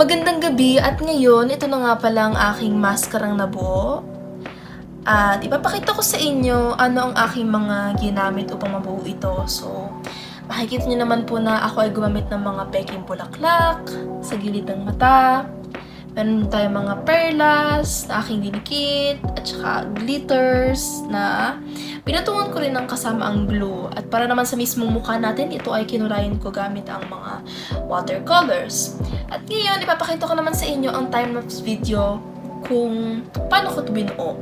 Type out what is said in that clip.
Magandang gabi at ngayon, ito na nga pala ang aking maskarang nabuo. At ipapakita ko sa inyo ano ang aking mga ginamit upang mabuo ito. So, makikita niyo naman po na ako ay gumamit ng mga peking bulaklak sa gilid ng mata. Meron tayong mga perlas na aking dinikit at saka glitters na pinatungan ko rin ng kasama ang glue. At para naman sa mismong mukha natin, ito ay kinurayan ko gamit ang mga watercolors. At ngayon, ipapakita ko naman sa inyo ang time-lapse video kung paano ko ito binuo.